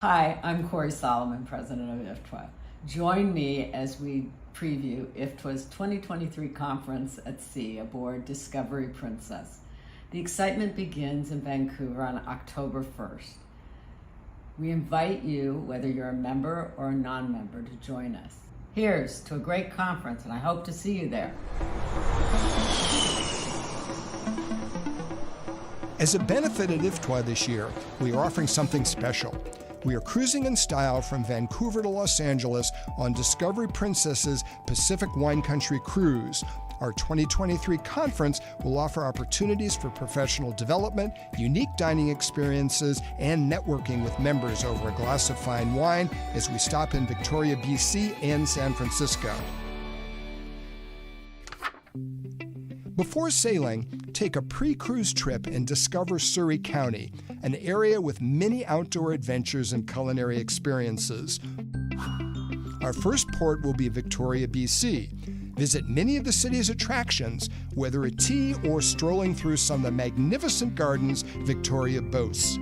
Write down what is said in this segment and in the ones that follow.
Hi, I'm Corey Solomon, President of IFTWA. Join me as we preview IFTWA's 2023 conference at sea aboard Discovery Princess. The excitement begins in Vancouver on October 1st. We invite you, whether you're a member or a non-member, to join us. Here's to a great conference, and I hope to see you there. As a benefit at IFTWA this year, we are offering something special. We are cruising in style from Vancouver to Los Angeles on Discovery Princess's Pacific Wine Country cruise. Our 2023 conference will offer opportunities for professional development, unique dining experiences, and networking with members over a glass of fine wine as we stop in Victoria, BC and San Francisco. Before sailing, take a pre-cruise trip and discover Surrey County, an area with many outdoor adventures and culinary experiences. Our first port will be Victoria, BC. Visit many of the city's attractions, whether at tea or strolling through some of the magnificent gardens Victoria boasts.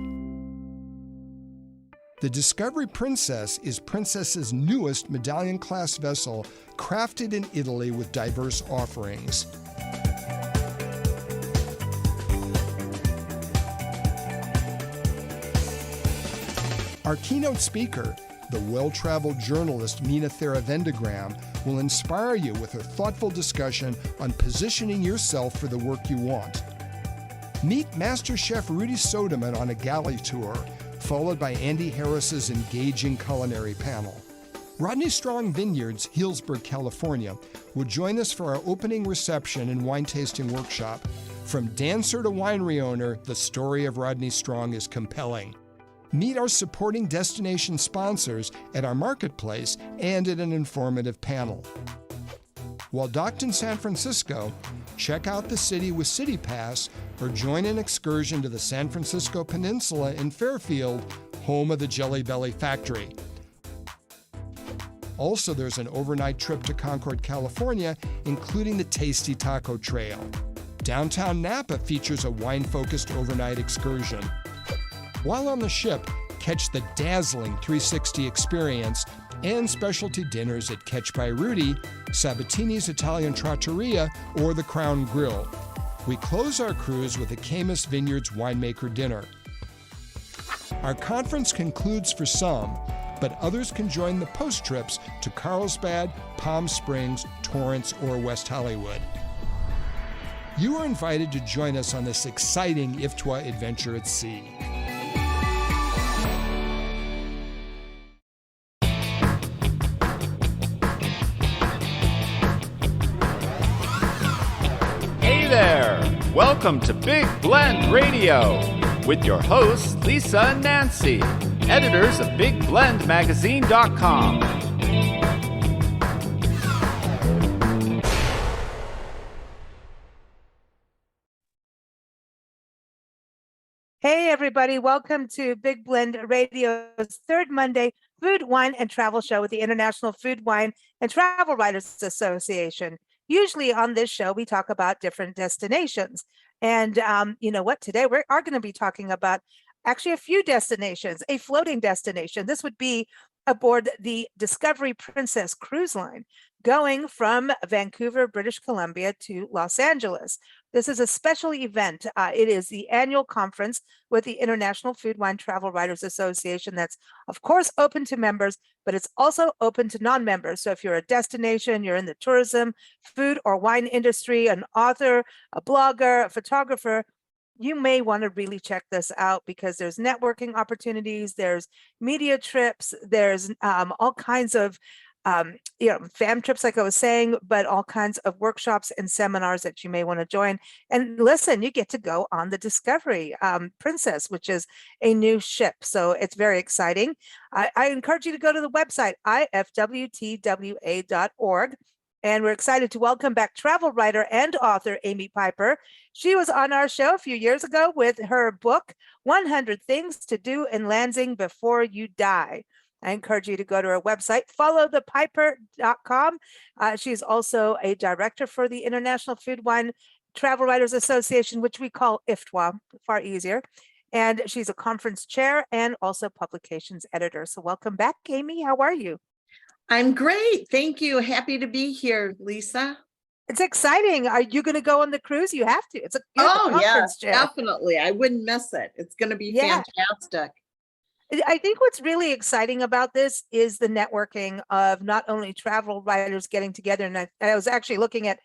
The Discovery Princess is Princess's newest medallion-class vessel, crafted in Italy with diverse offerings. Our keynote speaker, the well-traveled journalist Mina Theravendagram, will inspire you with her thoughtful discussion on positioning yourself for the work you want. Meet Master Chef Rudy Sodeman on a galley tour, followed by Andy Harris's engaging culinary panel. Rodney Strong Vineyards, Healdsburg, California, will join us for our opening reception and wine tasting workshop. From dancer to winery owner, the story of Rodney Strong is compelling. Meet our supporting destination sponsors at our marketplace and at an informative panel. While docked in San Francisco, check out the city with City Pass or join an excursion to the San Francisco Peninsula in Fairfield, home of the Jelly Belly factory. Also, there's an overnight trip to Concord, California, including the Tasty Taco Trail. Downtown Napa features a wine-focused overnight excursion. While on the ship, catch the dazzling 360 experience and specialty dinners at Catch by Rudy, Sabatini's Italian Trattoria, or the Crown Grill. We close our cruise with a Camus Vineyards winemaker dinner. Our conference concludes for some, but others can join the post trips to Carlsbad, Palm Springs, Torrance, or West Hollywood. You are invited to join us on this exciting IFTWA adventure at sea. Welcome to Big Blend Radio with your hosts Lisa and Nancy, editors of BigBlendMagazine.com. Hey everybody, welcome to Big Blend Radio's third Monday food, wine, and travel show with the International Food, Wine, and Travel Writers Association. Usually on this show, we talk about different destinations. And you know what? Today we are going to be talking about actually a few destinations, a floating destination. This would be aboard the Discovery Princess cruise line going from Vancouver, British Columbia to Los Angeles. This is a special event. It is the annual conference with the International Food, Wine, Travel Writers Association that's, of course, open to members, but it's also open to non-members. So if you're a destination, you're in the tourism, food, or wine industry, an author, a blogger, a photographer, you may want to really check this out because there's networking opportunities, there's media trips, there's all kinds of fam trips, like I was saying, but all kinds of workshops and seminars that you may want to join. And listen, you get to go on the Discovery Princess, which is a new ship. So it's very exciting. I encourage you to go to the website, IFWTWA.org. And we're excited to welcome back travel writer and author Amy Piper. She was on our show a few years ago with her book, 100 Things to Do in Lansing Before You Die. I encourage you to go to her website, followthepiper.com. She's also a director for the International Food, Wine, Travel Writers Association, which we call IFTWA, far easier. and she's a conference chair and also publications editor. So welcome back, Amy. How are you? I'm great. Thank you. Happy to be here, Lisa. It's exciting. Are you going to go on the cruise? You have to. You're the Oh, yeah, conference chair. definitely. I wouldn't miss it. It's going to be fantastic. I think what's really exciting about this is the networking of not only travel writers getting together. And I was actually looking at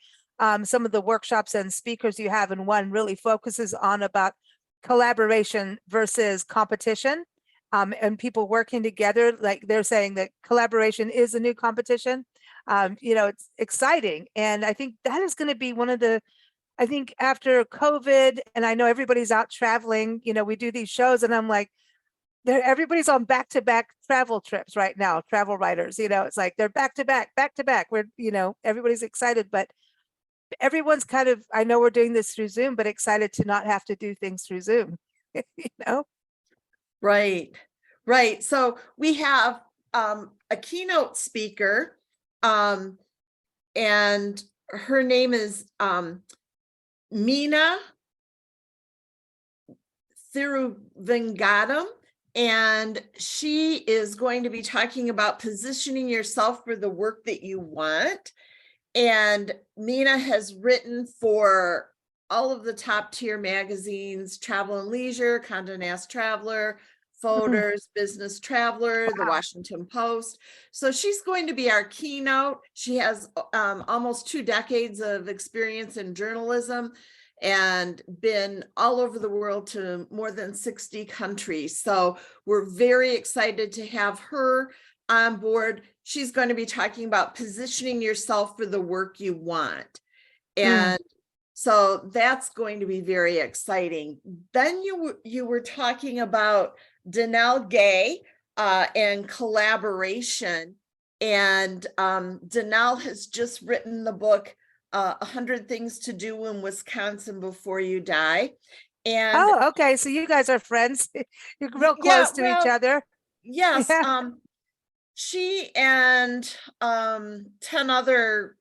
some of the workshops and speakers you have, and one really focuses on about collaboration versus competition, and people working together. Like they're saying that collaboration is a new competition. It's exciting. And I think that is going to be one of the, I think after COVID, and I know everybody's out traveling, we do these shows and I'm like, everybody's on back-to-back travel trips right now, travel writers, it's like they're back-to-back. We're, everybody's excited, but everyone's kind of, I know we're doing this through Zoom, but excited to not have to do things through Zoom, Right. So we have a keynote speaker, and her name is Meena Thiruvengadam, and she is going to be talking about positioning yourself for the work that you want. And Meena has written for all of the top tier magazines: Travel and Leisure, Condé Nast Traveler, Folders, Business Traveler, The Washington Post. So she's going to be our keynote. She has almost 2 decades of experience in journalism and been all over the world to more than 60 countries. So we're very excited to have her on board. She's going to be talking about positioning yourself for the work you want. And so that's going to be very exciting. Then you were talking about Danelle Gay and collaboration. And Danelle has just written the book, 100 Things to Do in Wisconsin Before You Die. And okay. So you guys are friends. You're real close to each other. Yes. She and 10 other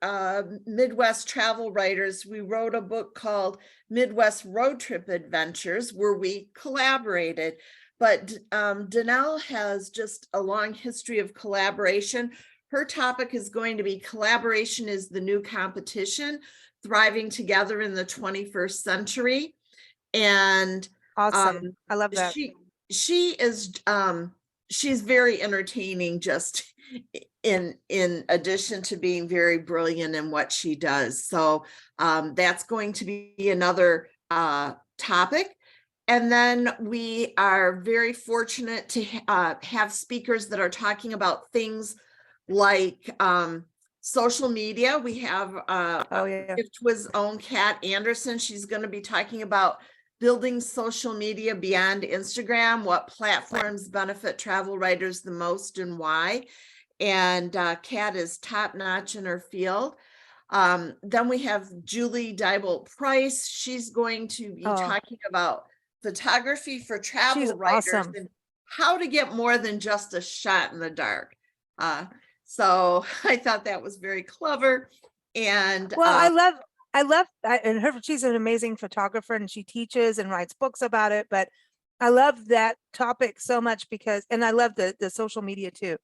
Midwest travel writers, we wrote a book called Midwest Road Trip Adventures, where we collaborated. But Danelle has just a long history of collaboration. Her topic is going to be Collaboration is the New Competition, Thriving Together in the 21st Century. And awesome. I love that. She is she's very entertaining, just in addition to being very brilliant in what she does. So that's going to be another topic. And then we are very fortunate to have speakers that are talking about things like social media. We have IFWTWA's own Kat Anderson. She's going to be talking about building social media beyond Instagram, what platforms benefit travel writers the most and why. And Kat is top notch in her field. Then we have Julie Diebold Price. She's going to be talking about photography for travel writers and how to get more than just a shot in the dark. So I thought that was very clever. And I love and she's an amazing photographer and she teaches and writes books about it, but I love that topic so much because, and I love the social media too,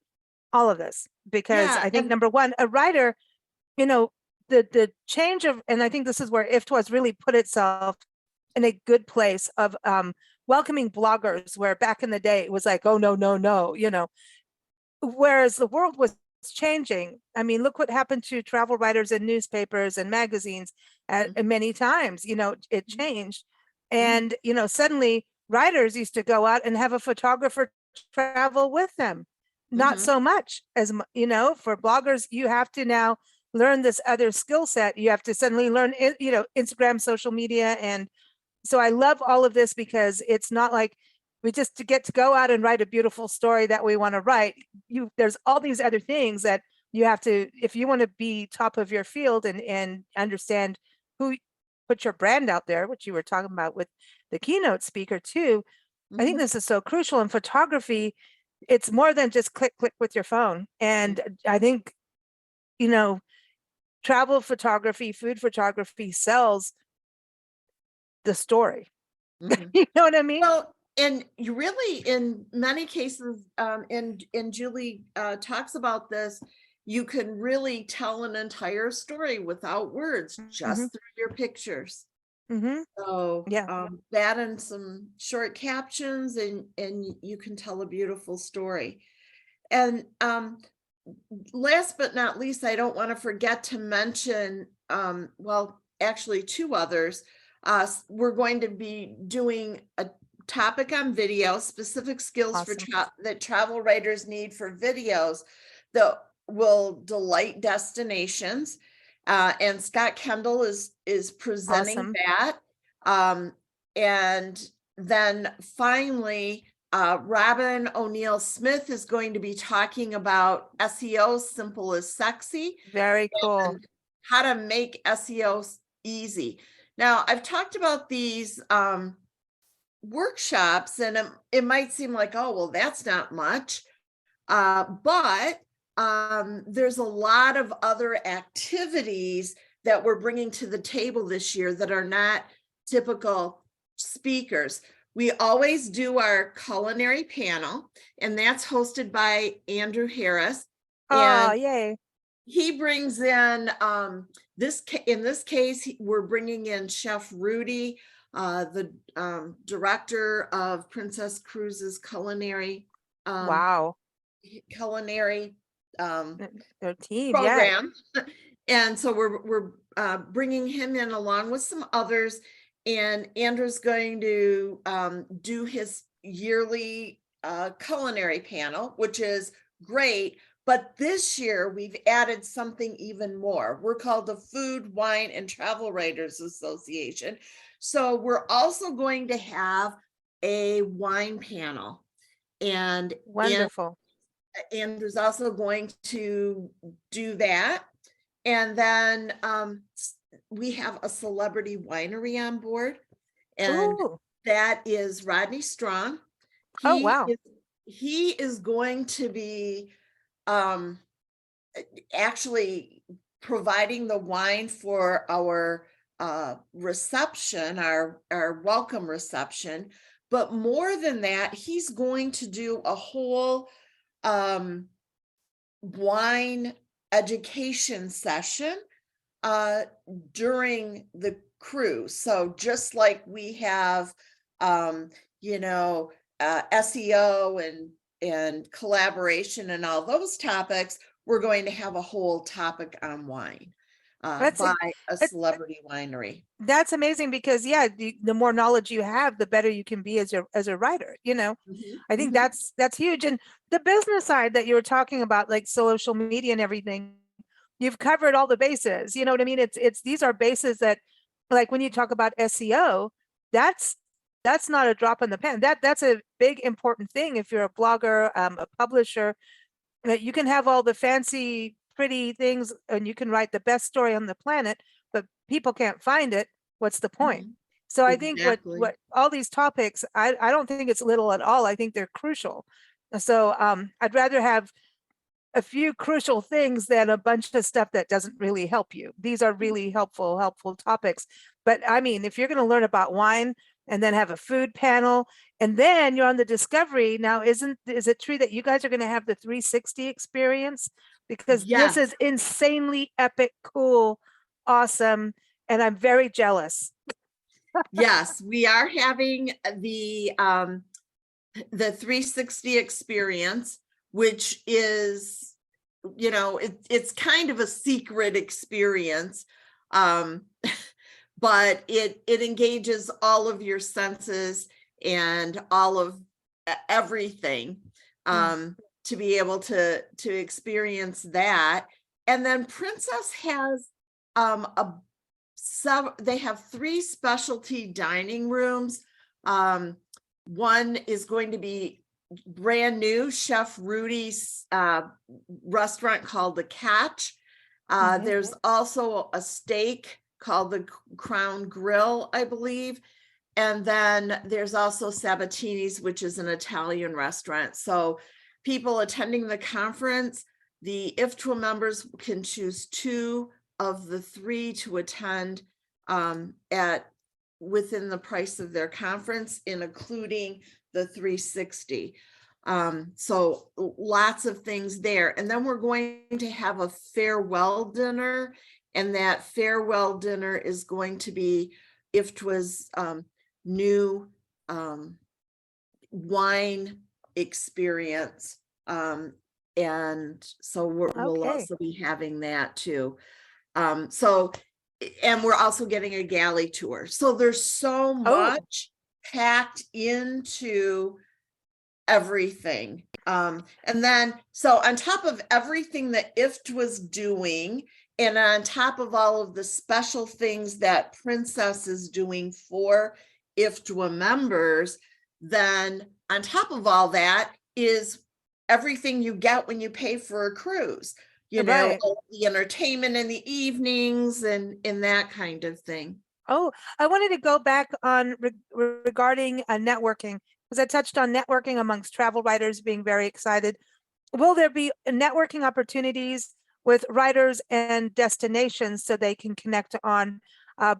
all of this, because I think number one, a writer, the change of, and I think this is where IFWTWA has really put itself in a good place of welcoming bloggers, where back in the day it was like, oh, no, whereas the world was changing. I mean, look what happened to travel writers in newspapers and magazines at many times, it changed. And, suddenly writers used to go out and have a photographer travel with them. Not so much as, for bloggers, you have to now learn this other skill set. You have to suddenly learn, Instagram, social media. And so I love all of this because it's not like we just get to go out and write a beautiful story that we want to write. There's all these other things that you have to, if you want to be top of your field and understand who put your brand out there, which you were talking about with the keynote speaker too. I think this is so crucial in photography. It's more than just click with your phone. And I think, travel photography, food photography sells the story. You know what I mean? Well, And you really, in many cases, and Julie talks about this, you can really tell an entire story without words, Mhm. just through your pictures. Mhm. So Yeah. that and some short captions, and you can tell a beautiful story. And last but not least, I don't want to forget to mention, well, actually two others. We're going to be doing a topic on video, specific skills for Awesome. that travel writers need for videos that will delight destinations. And Scott Kendall is presenting Awesome. that. And then finally, Robin O'Neill Smith is going to be talking about SEO simple as sexy Very cool. and how to make SEO easy. Now, I've talked about these workshops, and it might seem like, oh, well, that's not much. But there's a lot of other activities that we're bringing to the table this year that are not typical speakers. We always do our culinary panel, and that's hosted by Andrew Harris. Oh, And yay. he brings in in this case, we're bringing in Chef Rudy, the director of Princess Cruises culinary Wow. culinary Their team. Yeah. program. And so we're bringing him in along with some others, and Andrew's going to do his yearly culinary panel, which is great. But this year we've added something even more. We're called the Food, Wine, and Travel Writers Association. So we're also going to have a wine panel, and Wonderful. Andrew's also going to do that. And then we have a celebrity winery on board, and Ooh. that is Rodney Strong. Oh, wow. He is going to be actually providing the wine for our reception, our welcome reception. But more than that, he's going to do a whole wine education session during the cruise. So just like we have SEO and collaboration and all those topics, we're going to have a whole topic on wine That's by a it- celebrity winery. that's amazing because yeah, the more knowledge you have, the better you can be as a writer, you know. I think that's huge. And the business side that you were talking about, like social media and everything, you've covered all the bases. You know what I mean? It's these are bases that, like when you talk about SEO, that's not a drop in the pan. That's a big important thing if you're a blogger, a publisher, that you can have all the fancy pretty things and you can write the best story on the planet, but people can't find it. What's the point? So I think Exactly. what all these topics, I don't think it's little at all. I think they're crucial. So I'd rather have a few crucial things than a bunch of stuff that doesn't really help you. These are really helpful topics. But I mean, if you're going to learn about wine and then have a food panel, and then you're on the discovery now, is it true that you guys are going to have the 360 experience? Because Yes. this is insanely epic, cool, awesome, and I'm very jealous. Yes, we are having the 360 experience, which is, it's kind of a secret experience. But it engages all of your senses and all of everything to be able to experience that. And then Princess has they have 3 specialty dining rooms. One is going to be brand new, Chef Rudy's restaurant called The Catch. There's also a steak called the Crown Grill, I believe. And then there's also Sabatini's, which is an Italian restaurant. So people attending the conference, the IFWTWA members can choose 2 of the 3 to attend within the price of their conference, including the 360. So lots of things there. And then we're going to have a farewell dinner, and that farewell dinner is going to be IFTWA's new wine experience. And so we'll Okay. also be having that too. So, and we're also getting a galley tour. So there's so much packed into everything. And then, so on top of everything that IFT was doing, and on top of all of the special things that Princess is doing for IFTWA members, then on top of all that is everything you get when you pay for a cruise, you know, Right. all the entertainment in the evenings and that kind of thing. Oh, I wanted to go back on regarding networking, because I touched on networking amongst travel writers being very excited. Will there be networking opportunities with writers and destinations so they can connect on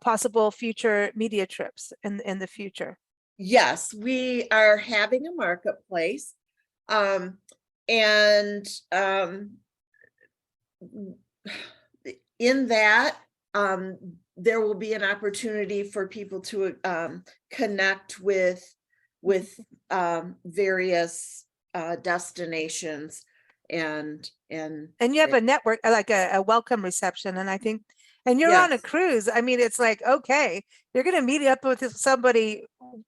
possible future media trips in the future? Yes, we are having a marketplace. And in that, there will be an opportunity for people to connect with various destinations and you have a network, like a welcome reception, and I think, and you're on a yes. cruise. I mean, it's like, okay, you're going to meet up with somebody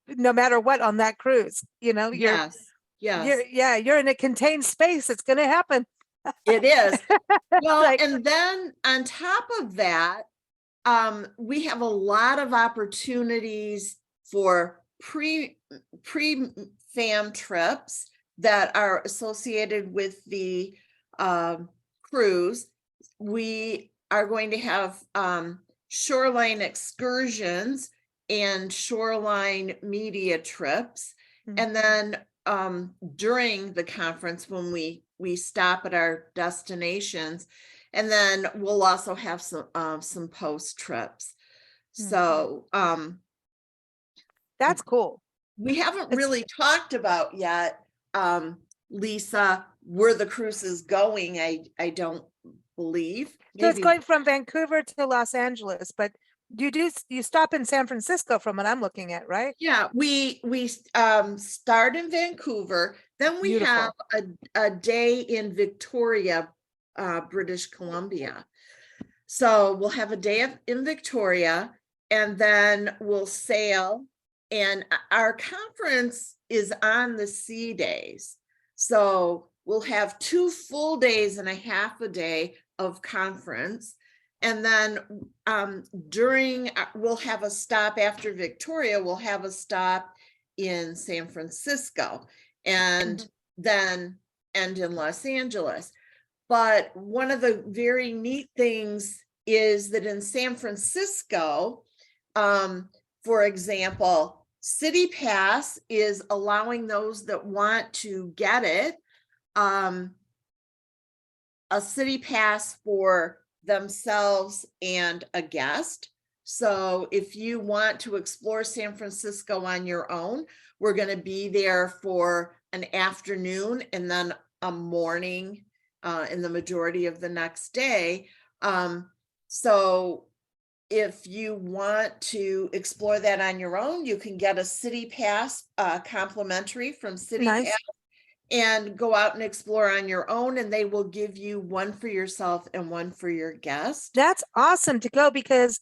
no matter what on that cruise. You know, Yes, you're in a contained space. It's going to happen. it is. Well, Like, and then on top of that, we have a lot of opportunities for pre-fam trips that are associated with the cruise. We are going to have shoreline excursions and shoreline media trips. And then during the conference, when we stop at our destinations, and then we'll also have some post trips. So that's cool. we haven't really talked about yet, Lisa, where the cruise is going. I don't believe. So it's going from Vancouver to Los Angeles, but you stop in San Francisco from what I'm looking at, right? Yeah, we start in Vancouver, then we have a day in Victoria, British Columbia. So we'll have a day in Victoria, and then we'll sail. And our conference is on the sea days. So we'll have 2 full days and a half a day of conference. And then we'll have a stop after Victoria, we'll have a stop in San Francisco, and then end in Los Angeles. But one of the very neat things is that in San Francisco, for example, City Pass is allowing those that want to get it, a City Pass for themselves and a guest. So if you want to explore San Francisco on your own, we're going to be there for an afternoon and then a morning in the majority of the next day. So if you want to explore that on your own, you can get a City Pass complimentary from City Pass and go out and explore on your own, and they will give you one for yourself and one for your guest. That's awesome to go, because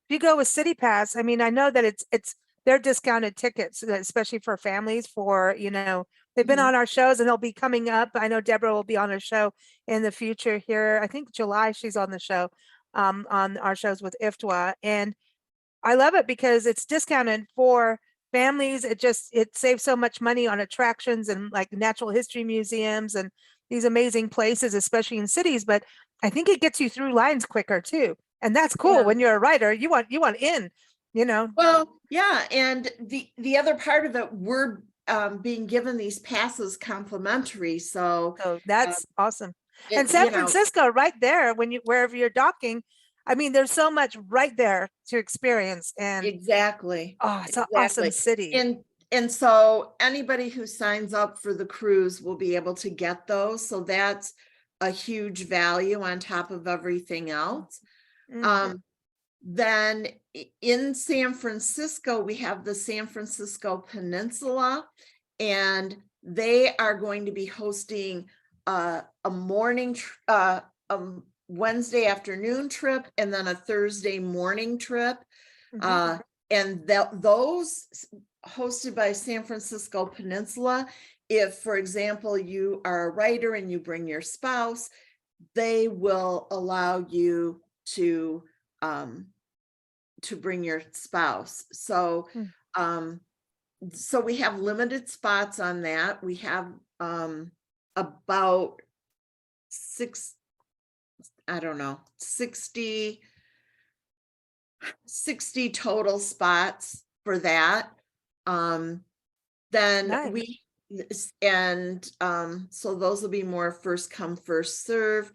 if you go with City Pass, I mean, I know that it's they're discounted tickets, especially for families, for, you know, they've been on our shows and they'll be coming up. I know Deborah will be on a show in the future here. I think July she's on the show, on our shows with IFTWA. And I love it because it's discounted for families. It saves so much money on attractions and like natural history museums and these amazing places, especially in cities. But I think it gets you through lines quicker too. And that's cool. When you're a writer, you want in, you know. Well, yeah. And the other part of it, we're being given these passes complimentary. So that's awesome. And San Francisco, right there, wherever you're docking, I mean, there's so much right there to experience. And exactly. Oh, it's an awesome city. and so anybody who signs up for the cruise will be able to get those. So that's a huge value on top of everything else. Then in San Francisco, we have the San Francisco Peninsula, and they are going to be hosting a Wednesday afternoon trip and then a Thursday morning trip. And those hosted by San Francisco Peninsula, if, for example, you are a writer and you bring your spouse, they will allow you to bring your spouse. So, so we have limited spots on that. We have about 60 total spots for that. Then Nice. so those will be more first come, first serve.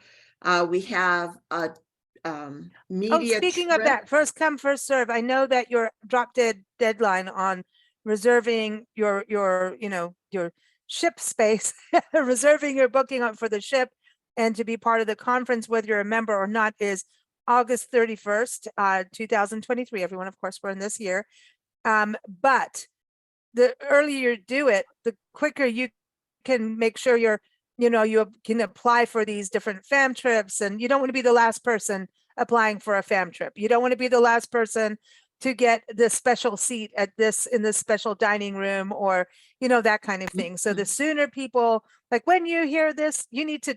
We have a media Speaking of trip. that, first come, first serve. I know that your drop dead deadline on reserving your ship space, reserving your booking for the ship and to be part of the conference, whether you're a member or not, is August 31st, 2023. Everyone, of course, we're in this year. But the earlier you do it, the quicker you can make sure you can apply for these different fam trips, and you don't want to be the last person applying for a fam trip. You don't want to be the last person to get this special seat in this special dining room, or, that kind of thing. So the sooner people, like when you hear this, you need to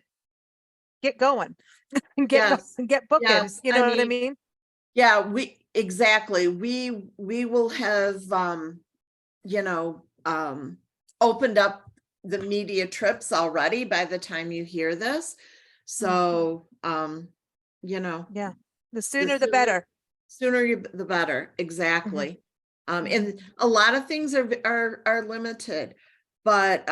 get going and get booking. Yes. You know what I mean? Yeah, exactly. We will have, opened up the media trips already by the time you hear this. So, yeah, the sooner the better. The better. Exactly. And a lot of things are limited, but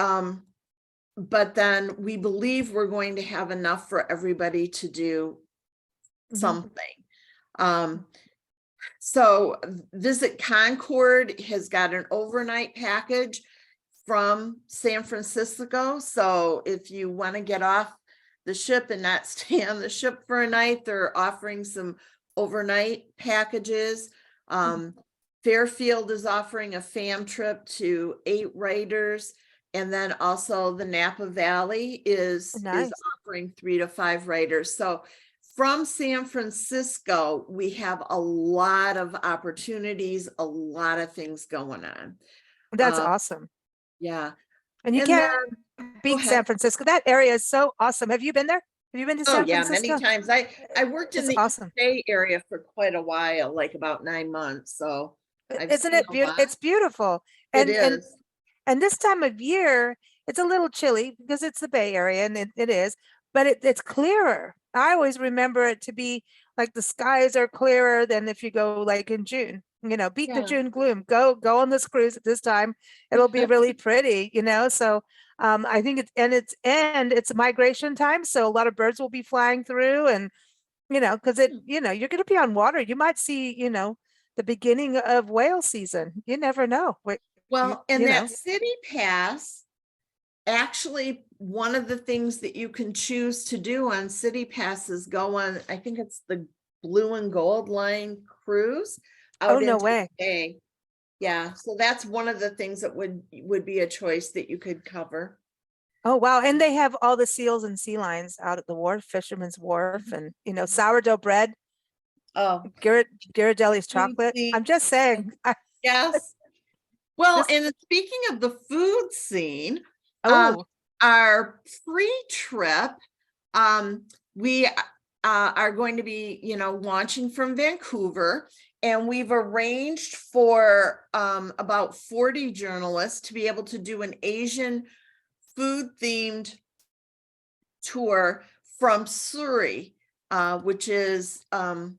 then we believe we're going to have enough for everybody to do something. So Visit Concord has got an overnight package from San Francisco. So if you want to get off the ship and not stay on the ship for a night, they're offering some overnight packages. Fairfield is offering a fam trip to 8 writers. And then also the Napa Valley is offering 3 to 5 writers. So from San Francisco, we have a lot of opportunities, a lot of things going on. That's awesome. Yeah. And you can't beat San Francisco. That area is so awesome. Have you been there? Have you been to San Francisco? Many times. I worked in the Bay Area for quite a while, like about 9 months. So isn't it beautiful? It's beautiful. It is. And this time of year, it's a little chilly because it's the Bay Area, and it is, but it's clearer. I always remember it to be like the skies are clearer than if you go like in June. Beat the June gloom. Go on this cruise at this time. It'll be really pretty. So I think it's migration time, so a lot of birds will be flying through, and because you're going to be on water. You might see the beginning of whale season. You never know. Well, and that city pass, actually, one of the things that you can choose to do on city pass is go on, I think it's the Blue and Gold Line cruise out no into way. the Bay. Yeah, so that's one of the things that would be a choice that you could cover. Oh, wow. And they have all the seals and sea lions out at the wharf, Fisherman's Wharf, and sourdough bread. Oh, Ghirardelli's chocolate. I'm just saying. Yes. Well, and speaking of the food scene, our pre-trip, we are going to be, launching from Vancouver, and we've arranged for about 40 journalists to be able to do an Asian food-themed tour from Surrey, which is, I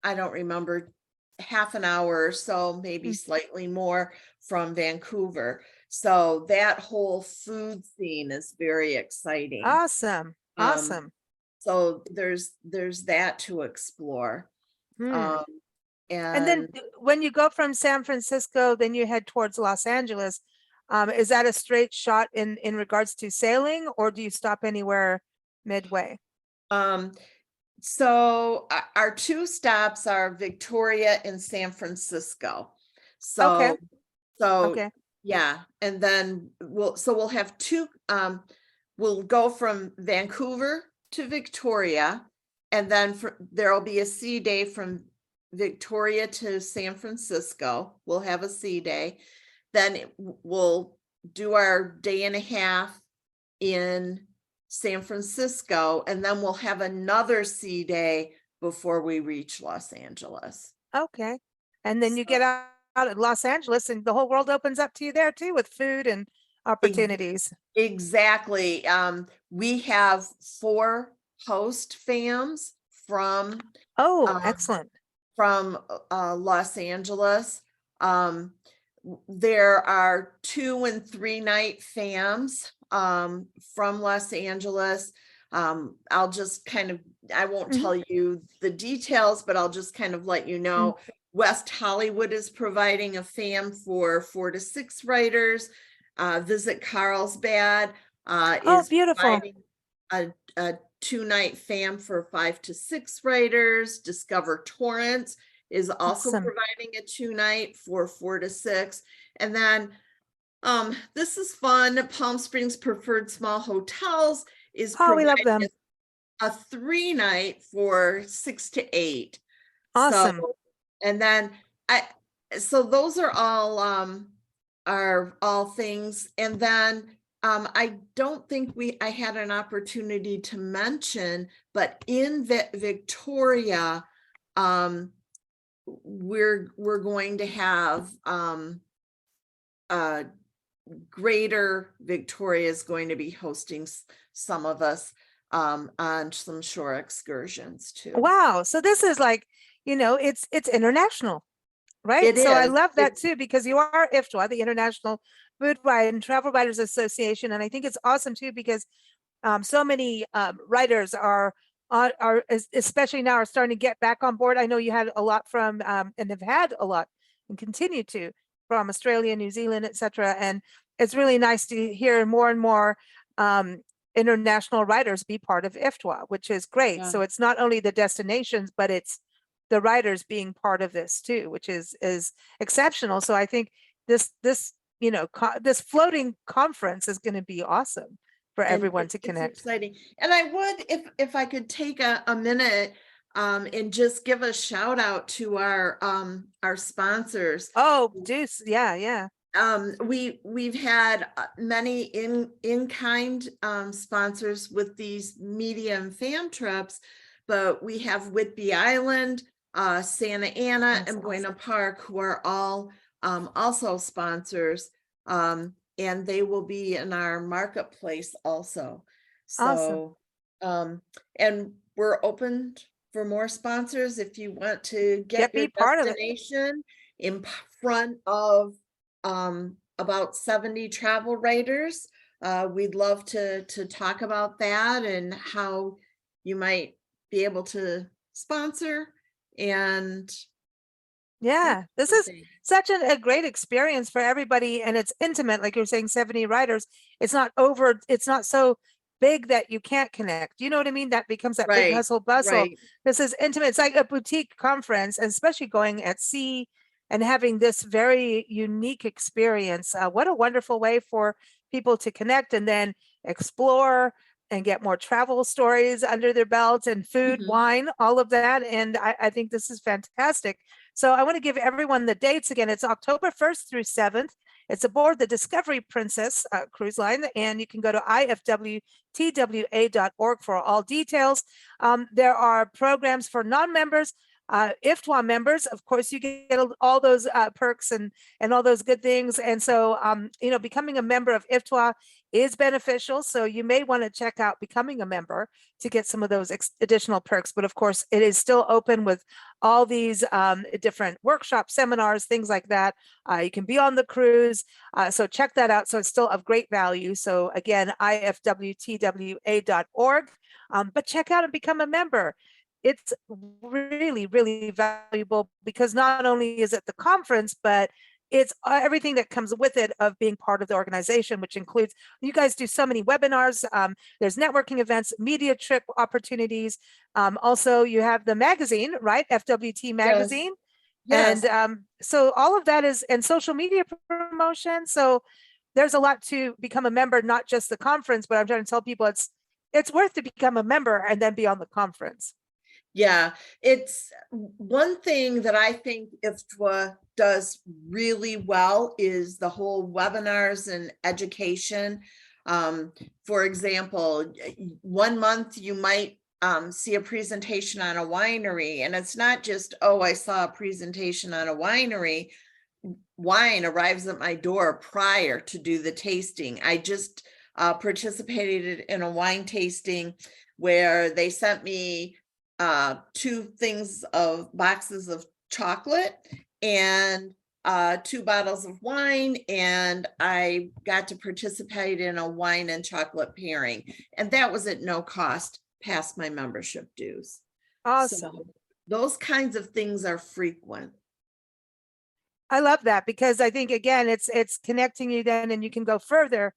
don't remember, half an hour or so, maybe slightly more from Vancouver. So that whole food scene is very exciting. Awesome. So there's that to explore. And then when you go from San Francisco, then you head towards Los Angeles. Is that a straight shot in regards to sailing, or do you stop anywhere midway? So our two stops are Victoria and San Francisco. Okay. So Okay. yeah, and then we'll have two, we'll go from Vancouver to Victoria, and then there'll be a sea day from Victoria to San Francisco. We'll have a sea day. Then we'll do our day and a half in San Francisco, and then we'll have another sea day before we reach Los Angeles. Okay. And then you get out at Los Angeles and the whole world opens up to you there too, with food and opportunities. Exactly. We have 4 host FAMs from excellent. from Los Angeles. There are 2 and 3 night FAMs from Los Angeles. I'll just kind of, I won't tell you the details, but I'll just kind of let you know. West Hollywood is providing a FAM for 4 to 6 writers. Visit Carlsbad is beautiful. providing a 2-night FAM for 5 to 6 writers. Discover Torrance is also providing a 2-night for 4 to 6. And then this is fun. Palm Springs Preferred Small Hotels is we love them. a 3-night for 6 to 8. Awesome. So, and then so those are all things. And then I don't think I had an opportunity to mention, but in Victoria, we're going to have Greater Victoria is going to be hosting some of us on some shore excursions too. Wow. So this is like, it's international, right? It so I is. love that too, because you are IFTWA, the International Food Wine and Travel Writers Association. And I think it's awesome too, because so many writers are especially now are starting to get back on board. I know you had a lot from and have had a lot and continue to from Australia, New Zealand, etc. And it's really nice to hear more and more international writers be part of IFTWA, which is great. Yeah. So it's not only the destinations, but it's the writers being part of this too, which is exceptional. So I think this this floating conference is going to be awesome for everyone to connect. It's exciting. And I would, if I could take a minute and just give a shout out to our sponsors. Oh, Deuce. Yeah. We've had many in-kind sponsors with these medium FAM trips, but we have Whidbey Island, Santa Ana, and Buena Park, who are all also sponsors, and they will be in our marketplace also. So, and we're open for more sponsors if you want to get your destination in front of about 70 travel writers. We'd love to talk about that and how you might be able to sponsor. And yeah, this is such a great experience for everybody, and it's intimate, like you're saying, 70 writers. It's not so big that you can't connect. You know what I mean? That becomes that big hustle bustle. Right. This is intimate. It's like a boutique conference, and especially going at sea and having this very unique experience. What a wonderful way for people to connect and then explore and get more travel stories under their belt, and food, wine, all of that. And I think this is fantastic. So I want to give everyone the dates again. It's October 1st through 7th. It's aboard the Discovery Princess cruise line, and you can go to IFWTWA.org for all details. There are programs for non-members. IFTWA members, of course, you get all those perks and all those good things. And so, becoming a member of IFTWA is beneficial. So you may want to check out becoming a member to get some of those additional perks. But of course, it is still open with all these different workshops, seminars, things like that. You can be on the cruise. So check that out. So it's still of great value. So again, IFWTWA.org. But check out and become a member. it's really, really valuable because not only is it the conference, but it's everything that comes with it of being part of the organization, which includes, you guys do so many webinars, there's networking events, media trip opportunities. Also, you have the magazine, right? FWT magazine. Yes. And so all of that is, and social media promotion. So there's a lot to become a member, not just the conference, but I'm trying to tell people it's worth to become a member and then be on the conference. Yeah, it's one thing that I think IFTWA does really well is the whole webinars and education. For example, 1 month you might see a presentation on a winery, and it's not just, oh, I saw a presentation on a winery. Wine arrives at my door prior to do the tasting. I just participated in a wine tasting where they sent me 2 boxes of chocolate and 2 bottles of wine, and I got to participate in a wine and chocolate pairing, and that was at no cost past my membership dues. Awesome. So those kinds of things are frequent. I love that because I think, again, it's connecting you then, and you can go further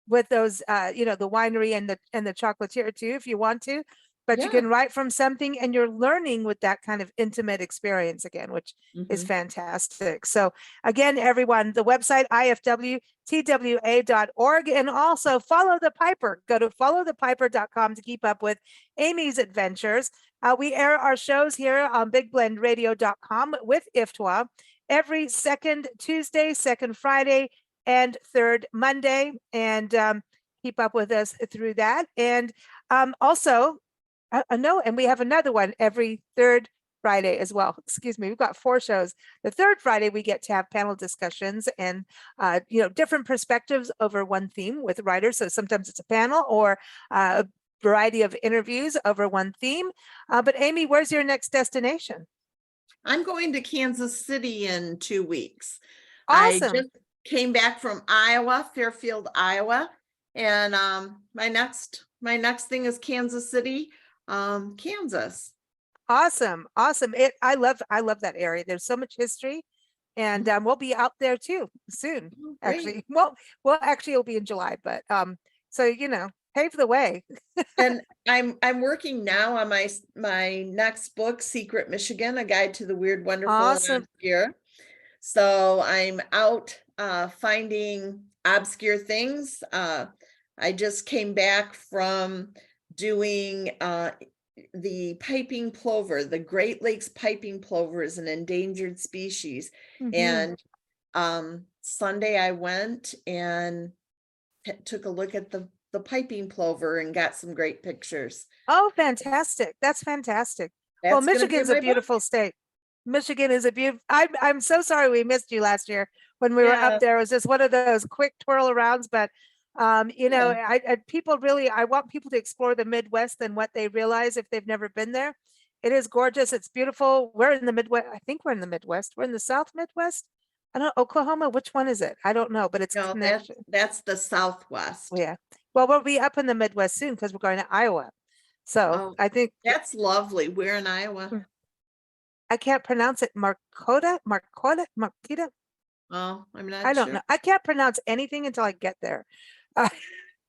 with those, the winery and the chocolatier too, if you want to, but you Yeah. can write from something and you're learning with that kind of intimate experience again, which is Mhm. fantastic. So again, everyone, the website, ifwtwa.org, and also follow the Piper. Go to followthepiper.com to keep up with Amy's adventures. We air our shows here on bigblendradio.com with IFTWA every second Tuesday, second Friday, and third Monday, and keep up with us through that. And also, no, and we have another one every third Friday as well. Excuse me, we've got 4 shows. The third Friday, we get to have panel discussions and different perspectives over one theme with writers. So sometimes it's a panel or a variety of interviews over one theme. But Amy, where's your next destination? I'm going to Kansas City in 2 weeks. Awesome. I just came back from Iowa, Fairfield, Iowa, and my next thing is Kansas City, Kansas. Awesome. I love that area. There's so much history, and we'll be out there too soon. Oh, Actually, great. well, actually, it'll be in July, but so pave the way. And I'm working now on my next book, Secret Michigan: A Guide to the Weird, Wonderful, Awesome. and Obscure. So I'm out finding obscure things. I just came back from doing the piping plover. The Great Lakes piping plover is an endangered species. Mhm. And Sunday I went and took a look at the piping plover and got some great pictures. Oh, fantastic. That's fantastic. Well, That's gonna be Michigan's my a book. beautiful state. Michigan is a beautiful, I'm so sorry we missed you last year when we were Yeah. up there. It was just one of those quick twirl arounds, but people really, I want people to explore the Midwest than what they realize if they've never been there. It is gorgeous. It's beautiful. We're in the Midwest. I think we're in the Midwest. We're in the South Midwest. I don't know, Oklahoma. Which one is it? I don't know, but it's No, connection. that's the Southwest. Yeah. Well, we'll be up in the Midwest soon because we're going to Iowa. So Oh, I think that's lovely. We're in Iowa. I can't pronounce it. Marquita. Oh, I'm not I don't sure. know. I can't pronounce anything until I get there.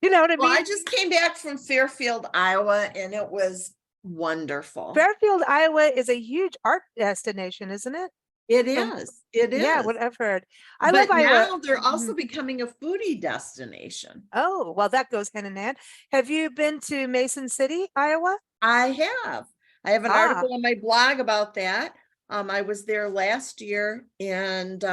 You know what I Well, mean? I just came back from Fairfield, Iowa, and it was wonderful. Fairfield, Iowa is a huge art destination, isn't it? It is. It is. Yeah, what I've heard. I But love Iowa. now they're also Mhm. becoming a foodie destination. Oh, well, that goes hand in hand. Have you been to Mason City, Iowa? I have. I have an Ah. article on my blog about that. I was there last year, and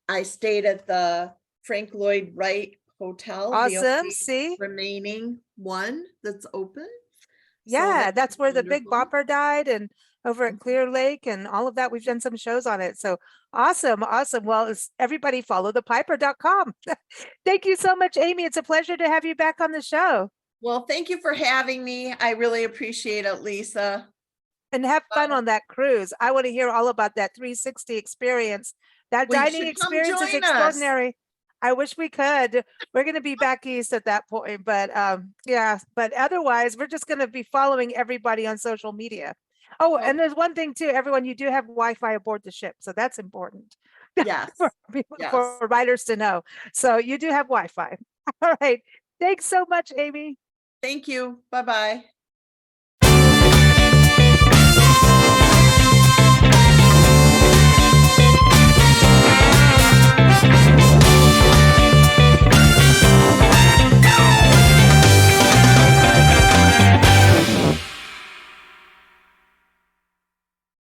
I stayed at the Frank Lloyd Wright Hotel, the Awesome. only See? remaining one that's open. Yeah, that's where the Big wonderful. Bopper died, and over at Clear Lake and all of that. We've done some shows on it. So awesome. Well, everybody follow thepiper.com. Thank you so much, Amy. It's a pleasure to have you back on the show. Well, thank you for having me. I really appreciate it, Lisa. And have fun on that cruise. I want to hear all about that 360 experience. That Well, you dining should come experience is join us. extraordinary. I wish we could. We're going to be back east at that point, but yeah, but otherwise we're just going to be following everybody on social media. Oh, and there's one thing too, everyone, you do have Wi-Fi aboard the ship, so that's important Yes. for people, Yes. for riders to know. So you do have Wi-Fi. All right. Thanks so much, Amy. Thank you. Bye-bye.